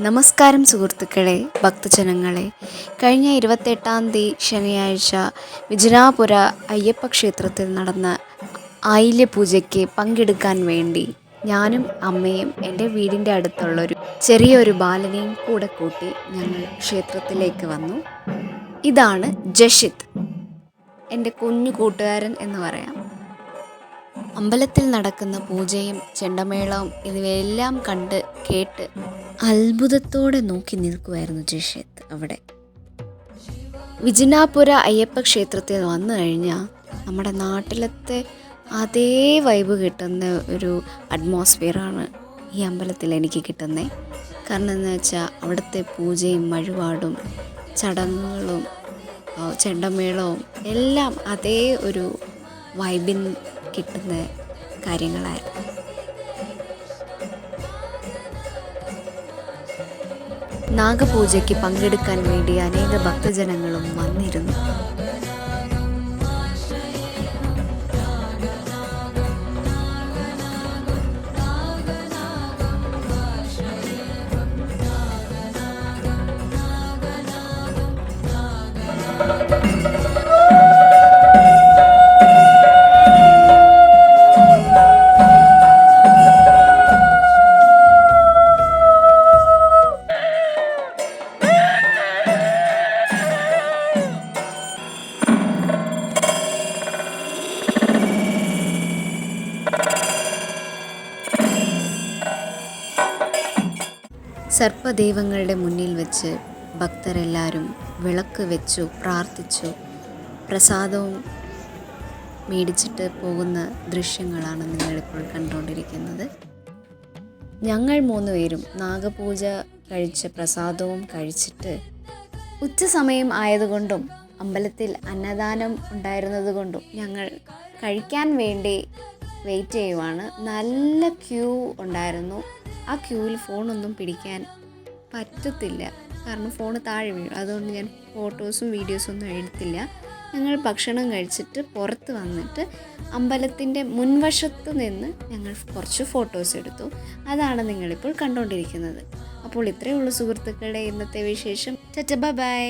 നമസ്കാരം സുഹൃത്തുക്കളെ, ഭക്തജനങ്ങളെ. കഴിഞ്ഞ 28-ാം തീയതി ശനിയാഴ്ച വിജനാപുര അയ്യപ്പ ക്ഷേത്രത്തിൽ നടന്ന ആയില്യപൂജയ്ക്ക് പങ്കെടുക്കാൻ വേണ്ടി ഞാനും അമ്മയും എൻ്റെ വീടിൻ്റെ അടുത്തുള്ളൊരു ചെറിയൊരു ബാലനെയും കൂടെ കൂട്ടി ഞങ്ങൾ ക്ഷേത്രത്തിലേക്ക് വന്നു. ഇതാണ് ജഷിത്ത്, എൻ്റെ കുഞ്ഞു കൂട്ടുകാരൻ എന്ന് പറയാം. അമ്പലത്തിൽ നടക്കുന്ന പൂജയും ചെണ്ടമേളവും ഇവയെല്ലാം കണ്ട് കേട്ട് അത്ഭുതത്തോടെ നോക്കി നിൽക്കുമായിരുന്നു ജഷിത്ത്. അവിടെ വിജനാപുര അയ്യപ്പ ക്ഷേത്രത്തിൽ വന്നു കഴിഞ്ഞാൽ നമ്മുടെ നാട്ടിലത്തെ അതേ വൈബ് കിട്ടുന്ന ഒരു അറ്റ്മോസ്ഫിയറാണ് ഈ അമ്പലത്തിൽ എനിക്ക് കിട്ടുന്നത്. കാരണം എന്ന് വെച്ചാൽ അവിടുത്തെ പൂജയും വഴിപാടും ചടങ്ങുകളും ചെണ്ടമേളവും എല്ലാം അതേ ഒരു വൈബിൻ കിട്ടുന്ന കാര്യങ്ങളായിരുന്നു. നാഗപൂജയ്ക്ക് പങ്കെടുക്കാൻ വേണ്ടി അനേക ഭക്തജനങ്ങളും വന്നിരുന്നു. സർപ്പദൈവങ്ങളുടെ മുന്നിൽ വെച്ച് ഭക്തരെല്ലാവരും വിളക്ക് വെച്ചു പ്രാർത്ഥിച്ചു, പ്രസാദവും മേടിച്ചിട്ട് പോകുന്ന ദൃശ്യങ്ങളാണ് നിങ്ങളിപ്പോൾ കണ്ടുകൊണ്ടിരിക്കുന്നത്. ഞങ്ങൾ 3 പേരും നാഗപൂജ കഴിച്ച പ്രസാദവും കഴിച്ചിട്ട് ഉച്ച സമയം ആയതുകൊണ്ടും അമ്പലത്തിൽ അന്നദാനം ഉണ്ടായിരുന്നത് കൊണ്ടും ഞങ്ങൾ കഴിക്കാൻ വേണ്ടി വെയിറ്റ് ചെയ്യുവാണ്. നല്ല ക്യൂ ഉണ്ടായിരുന്നു. ആ ക്യൂവിൽ ഫോണൊന്നും പിടിക്കാൻ പറ്റത്തില്ല, കാരണം ഫോണ് താഴെ വീഴും. അതുകൊണ്ട് ഞാൻ ഫോട്ടോസും വീഡിയോസും ഒന്നും എടുത്തില്ല. ഞങ്ങൾ ഭക്ഷണം കഴിച്ചിട്ട് പുറത്ത് വന്നിട്ട് അമ്പലത്തിൻ്റെ മുൻവശത്ത് നിന്ന് ഞങ്ങൾ കുറച്ച് ഫോട്ടോസ് എടുത്തു. അതാണ് നിങ്ങളിപ്പോൾ കണ്ടുകൊണ്ടിരിക്കുന്നത്. അപ്പോൾ ഇത്രയേ ഉള്ളൂ സുഹൃത്തുക്കളുടെ ഇന്നത്തെ വിശേഷം. ബൈ.